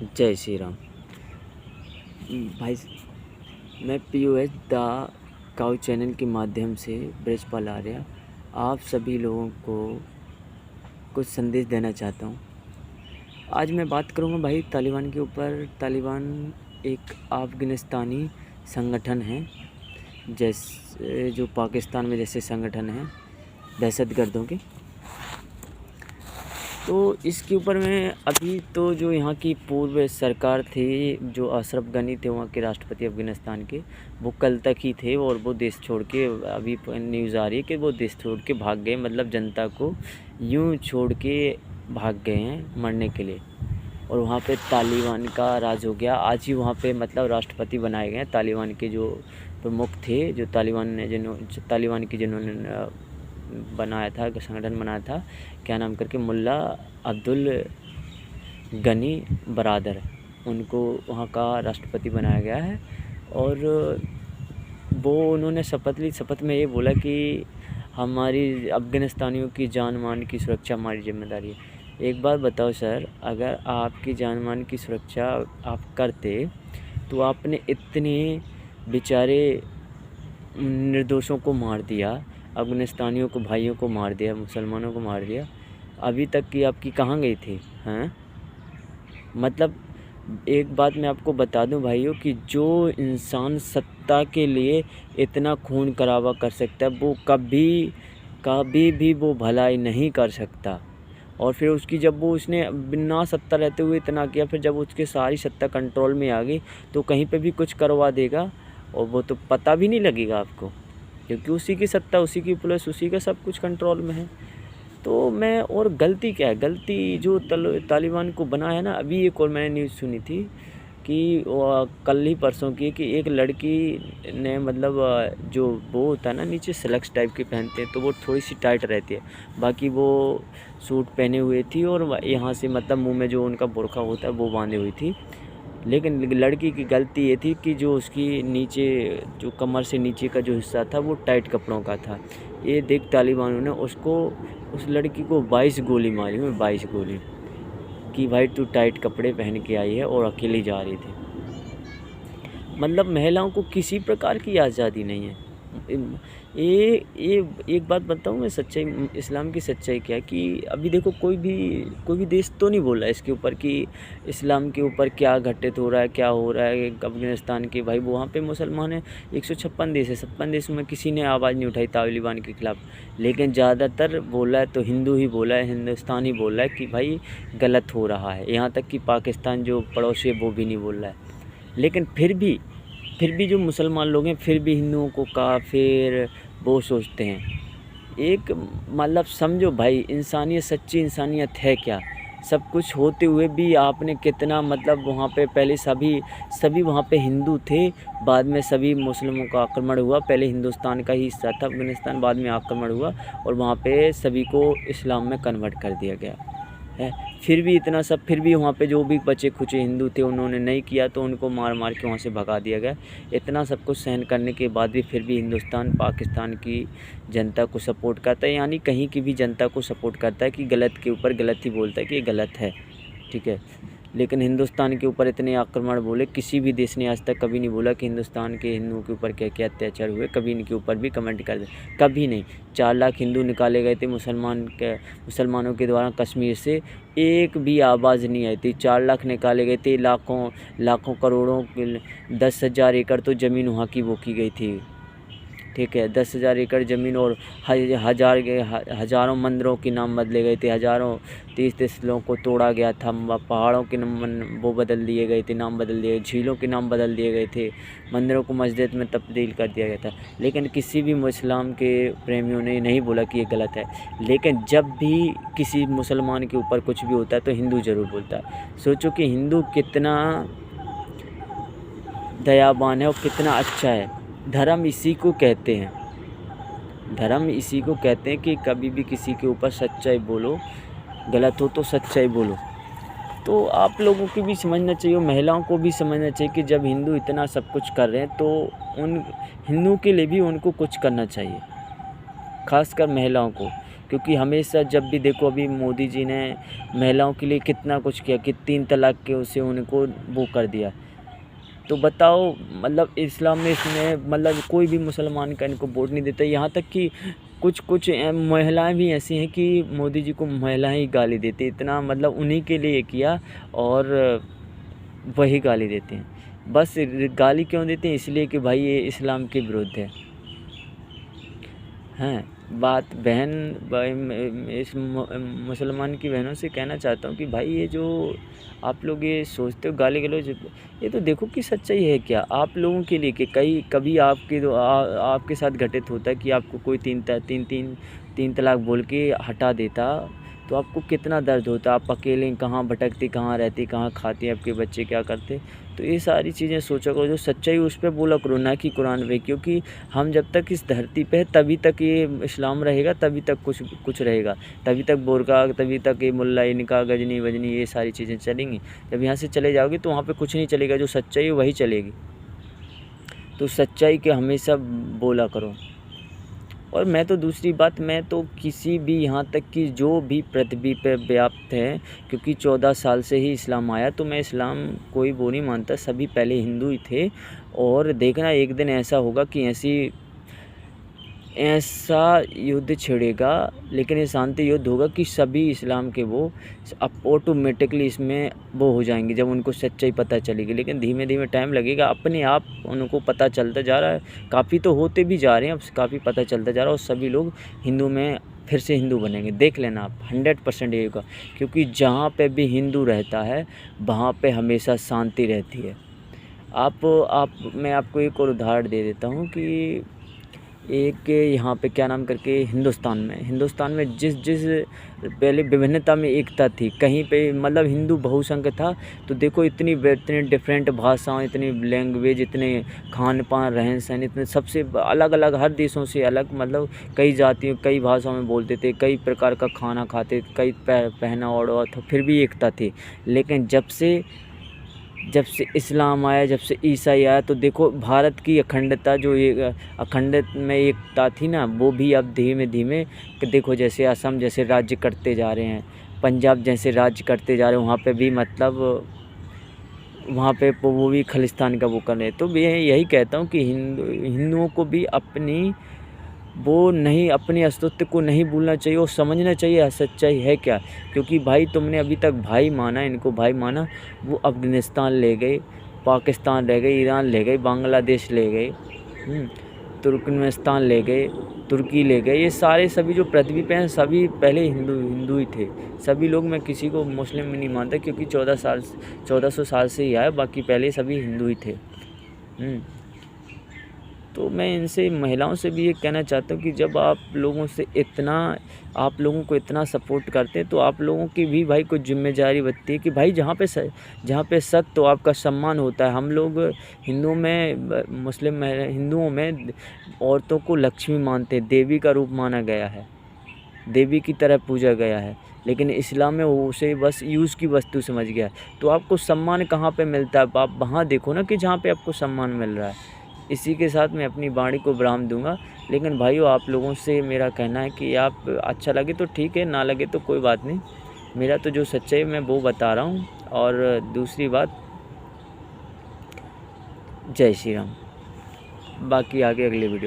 जय श्री राम। भाई, मैं पीओएस द काउ चैनल के माध्यम से ब्रजपाल आर्य आप सभी लोगों को कुछ संदेश देना चाहता हूँ। आज मैं बात करूँगा भाई तालिबान के ऊपर। तालिबान एक अफ़गानिस्तानी संगठन है, जैसे जो पाकिस्तान में जैसे संगठन है दहशतगर्दों के। तो इसके ऊपर मैं अभी तो जो यहाँ की पूर्व सरकार थी, जो अशरफ गनी थे वहाँ के राष्ट्रपति अफ़गानिस्तान के, वो कल तक ही थे और वो देश छोड़ के, अभी न्यूज़ आ रही है कि वो देश छोड़ के भाग गए, मतलब जनता को यूँ छोड़ के भाग गए हैं मरने के लिए। और वहाँ पे तालिबान का राज हो गया। आज ही वहाँ पे मतलब राष्ट्रपति बनाए गए हैं तालिबान के जो प्रमुख थे, जो तालिबान की जिन्होंने बनाया था, संगठन बनाया था, क्या नाम करके, मुल्ला अब्दुल गनी बरादर, उनको वहाँ का राष्ट्रपति बनाया गया है। और वो उन्होंने शपथ ली। शपथ में ये बोला कि हमारी अफ़गानिस्तानियों की जान मान की सुरक्षा हमारी जिम्मेदारी है। एक बात बताओ सर, अगर आपकी जान मान की सुरक्षा आप करते तो आपने इतने बेचारे निर्दोषों को मार दिया, अफ़गानिस्तानियों को, भाइयों को मार दिया, मुसलमानों को मार दिया। अभी तक की आपकी कहाँ गई थी? हैं, मतलब एक बात मैं आपको बता दूं भाइयों कि जो इंसान सत्ता के लिए इतना खून खराबा कर सकता है, वो कभी भी वो भलाई नहीं कर सकता। और फिर उसकी जब वो उसने बिना सत्ता रहते हुए इतना किया, फिर जब उसके सारी सत्ता कंट्रोल में आ गई तो कहीं पे भी कुछ करवा देगा और वो तो पता भी नहीं लगेगा आपको, क्योंकि उसी की सत्ता, उसी की पुलिस, उसी का सब कुछ कंट्रोल में है। तो मैं, और गलती क्या है, गलती जो तालिबान को बना है ना। अभी एक और मैंने न्यूज़ सुनी थी कि कल ही परसों की, कि एक लड़की ने, मतलब जो वो होता है ना नीचे स्लैक्स टाइप के पहनते हैं, तो वो थोड़ी सी टाइट रहती है, बाकी वो सूट पहने हुए थी और यहाँ से मतलब मुंह में जो उनका बुर्का होता है वो बांधे हुई थी। लेकिन लड़की की गलती ये थी कि जो उसकी नीचे, जो कमर से नीचे का जो हिस्सा था वो टाइट कपड़ों का था। ये देख तालिबानों ने उस लड़की को 22 गोली मारी हुई, 22 गोली, कि भाई तू टाइट कपड़े पहन के आई है और अकेली जा रही थी। मतलब महिलाओं को किसी प्रकार की आज़ादी नहीं है। ये एक बात बताऊँ मैं, सच्चाई, इस्लाम की सच्चाई क्या है कि अभी देखो कोई भी देश तो नहीं बोल रहा है इसके ऊपर कि इस्लाम के ऊपर क्या घटित हो रहा है, क्या हो रहा है। अफ़गानिस्तान के भाई वहाँ पे मुसलमान है, 156 देश है, 56 देशों में किसी ने आवाज़ नहीं उठाई तालिबान के खिलाफ़। लेकिन ज़्यादातर बोला है तो हिंदू ही बोला है, हिंदुस्तान ही बोला है कि भाई गलत हो रहा है। यहाँ तक कि पाकिस्तान जो पड़ोसी है वो भी नहीं बोल रहा है। लेकिन फिर भी जो मुसलमान लोग हैं फिर भी हिंदुओं को काफिर वो सोचते हैं। एक मतलब समझो भाई, इंसानियत, सच्ची इंसानियत है क्या? सब कुछ होते हुए भी आपने कितना, मतलब वहाँ पे पहले सभी वहाँ पे हिंदू थे, बाद में सभी मुस्लिमों का आक्रमण हुआ। पहले हिंदुस्तान का ही हिस्सा था अफ़गानिस्तान, बाद में आक्रमण हुआ और वहाँ पे सभी को इस्लाम में कन्वर्ट कर दिया गया है। फिर भी इतना सब, फिर भी वहाँ पे जो भी बचे खुचे हिंदू थे उन्होंने नहीं किया तो उनको मार मार के वहाँ से भगा दिया गया। इतना सब कुछ सहन करने के बाद भी फिर भी हिंदुस्तान पाकिस्तान की जनता को सपोर्ट करता है, यानी कहीं की भी जनता को सपोर्ट करता है कि गलत के ऊपर गलत ही बोलता है कि ये गलत है, ठीक है। लेकिन हिंदुस्तान के ऊपर इतने आक्रमण बोले, किसी भी देश ने आज तक कभी नहीं बोला कि हिंदुस्तान के हिंदुओं के ऊपर क्या क्या अत्याचार हुए, कभी इनके ऊपर भी कमेंट कर दे, कभी नहीं। 4 लाख हिंदू निकाले गए थे मुसलमानों के द्वारा कश्मीर से, एक भी आवाज़ नहीं आई थी। 4 लाख निकाले गए थे, लाखों करोड़ों 10,000 एकड़ तो ज़मीन वहाँ की वो की गई थी, ठीक है। 10,000 एकड़ ज़मीन और हज़ारों मंदिरों के नाम बदले गए थे, हज़ारों 30 लोगों को तोड़ा गया था, पहाड़ों के वो बदल दिए गए थे, नाम बदल दिए, झीलों के नाम बदल दिए गए थे, मंदिरों को मस्जिद में तब्दील कर दिया गया था। लेकिन किसी भी इस्लाम के प्रेमियों ने नहीं बोला कि ये गलत है। लेकिन जब भी किसी मुसलमान के ऊपर कुछ भी होता है तो हिंदू ज़रूर बोलता है। सोचो कि हिंदू कितना दयावान है और कितना अच्छा है। धर्म इसी को कहते हैं, धर्म इसी को कहते हैं कि कभी भी किसी के ऊपर सच्चाई बोलो, गलत हो तो सच्चाई बोलो। तो आप लोगों की भी समझना चाहिए, महिलाओं को भी समझना चाहिए कि जब हिंदू इतना सब कुछ कर रहे हैं तो उन हिंदू के लिए भी उनको कुछ करना चाहिए, खासकर महिलाओं को। क्योंकि हमेशा जब भी देखो, अभी मोदी जी ने महिलाओं के लिए कितना कुछ किया कि 3 तलाक के उसे उनको वो कर दिया। तो बताओ, मतलब इस्लाम में इसमें मतलब कोई भी मुसलमान का इनको वोट नहीं देता। यहाँ तक कि कुछ कुछ महिलाएं भी ऐसी हैं कि मोदी जी को महिलाएं ही गाली देती, इतना मतलब उन्हीं के लिए किया और वही गाली देते हैं। बस गाली क्यों देते हैं? इसलिए कि भाई ये इस्लाम के विरुद्ध है। हैं बात बहन इस मुसलमान की बहनों से कहना चाहता हूँ कि भाई ये जो आप लोग ये सोचते हो गाली गलौज, ये तो देखो कि सच्चाई है क्या आप लोगों के लिए। कि कभी आपके साथ घटित होता है कि आपको कोई तीन तलाक बोल के हटा देता, तो आपको कितना दर्द होता। आप अकेले कहाँ भटकती, कहाँ रहती, कहाँ खाती, आपके बच्चे क्या करते। तो ये सारी चीज़ें सोचा करो, जो सच्चाई उस पर बोला करो, ना कि कुरान पे। क्योंकि हम जब तक इस धरती पे है तभी तक ये इस्लाम रहेगा, तभी तक कुछ रहेगा, तभी तक बुर्का, तभी तक ये मुल्ला निकाह गजनी वजनी ये सारी चीज़ें चलेंगी। जब यहाँ से चले जाओगे तो वहाँ पे कुछ नहीं चलेगा, जो सच्चाई है वही चलेगी। तो सच्चाई के हमेशा बोला करो। और मैं तो दूसरी बात, मैं तो किसी भी यहाँ तक कि जो भी पृथ्वी पे व्याप्त है, क्योंकि 14 साल से ही इस्लाम आया, तो मैं इस्लाम कोई वो नहीं मानता, सभी पहले हिंदू ही थे। और देखना एक दिन ऐसा होगा कि ऐसा युद्ध छिड़ेगा, लेकिन ये शांति युद्ध होगा कि सभी इस्लाम के वो अब ऑटोमेटिकली इसमें वो हो जाएंगे जब उनको सच्चाई पता चलेगी। लेकिन धीमे धीमे टाइम लगेगा, अपने आप उनको पता चलता जा रहा है। काफ़ी तो होते भी जा रहे हैं, अब काफ़ी पता चलता जा रहा है, और सभी लोग हिंदू में फिर से हिंदू बनेंगे। देख लेना आप, 100% ये होगा। क्योंकि जहाँ पे भी हिंदू रहता है वहाँ पे हमेशा शांति रहती है। मैं आपको एक और उदाहरण दे देता हूँ कि एक यहाँ पे क्या नाम करके हिंदुस्तान में जिस पहले विभिन्नता में एकता थी, कहीं पे मतलब हिंदू बहुसंख्य था, तो देखो इतनी डिफरेंट भाषाएं, इतनी लैंग्वेज, इतने खान पान, रहन सहन, इतने सबसे अलग अलग, हर देशों से अलग, मतलब कई जातियों कई भाषाओं में बोलते थे, कई प्रकार का खाना खाते, कई पहना ओढ़ा था, फिर भी एकता थी। लेकिन जब से इस्लाम आया, जब से ईसाई आया, तो देखो भारत की अखंडता, जो ये अखंडत में एकता थी ना, वो भी अब धीमे धीमे देखो, जैसे असम जैसे राज्य करते जा रहे हैं, पंजाब जैसे राज्य करते जा रहे हैं, वहाँ पे भी मतलब वहाँ पे वो भी खालिस्तान का वो कर रहे हैं। तो मैं यही कहता हूँ कि हिंदुओं को भी अपने अस्तित्व को नहीं भूलना चाहिए और समझना चाहिए सच्चाई है क्या। क्योंकि भाई तुमने अभी तक भाई माना, इनको भाई माना, वो अफ़गानिस्तान ले गए, पाकिस्तान ले गए, ईरान ले गए, बांग्लादेश ले गए, तुर्कमेनिस्तान ले गए, तुर्की ले गए। ये सारे सभी जो पृथ्वी पे हैं सभी पहले हिंदू ही थे। सभी लोग, मैं किसी को मुस्लिम में नहीं मानता, क्योंकि 1400 साल से ही आया, बाकी पहले सभी हिंदू ही थे। तो मैं इनसे महिलाओं से भी ये कहना चाहता हूँ कि जब आप लोगों को इतना सपोर्ट करते हैं, तो आप लोगों की भी भाई कुछ जिम्मेदारी बनती है कि भाई जहाँ पे सत्य, तो आपका सम्मान होता है। हम लोग हिंदुओं में औरतों को लक्ष्मी मानते हैं, देवी का रूप माना गया है, देवी की तरह पूजा गया है। लेकिन इस्लाम में उसे बस यूज़ की वस्तु समझ गया। तो आपको सम्मान कहाँ पे मिलता है? आप वहाँ देखो ना कि जहाँ पे आपको सम्मान मिल रहा है। इसी के साथ मैं अपनी वाणी को विराम दूंगा। लेकिन भाइयों, आप लोगों से मेरा कहना है कि आप अच्छा लगे तो ठीक है, ना लगे तो कोई बात नहीं। मेरा तो जो सच्चाई मैं वो बता रहा हूँ। और दूसरी बात, जय श्री राम। बाकी आगे अगले वीडियो।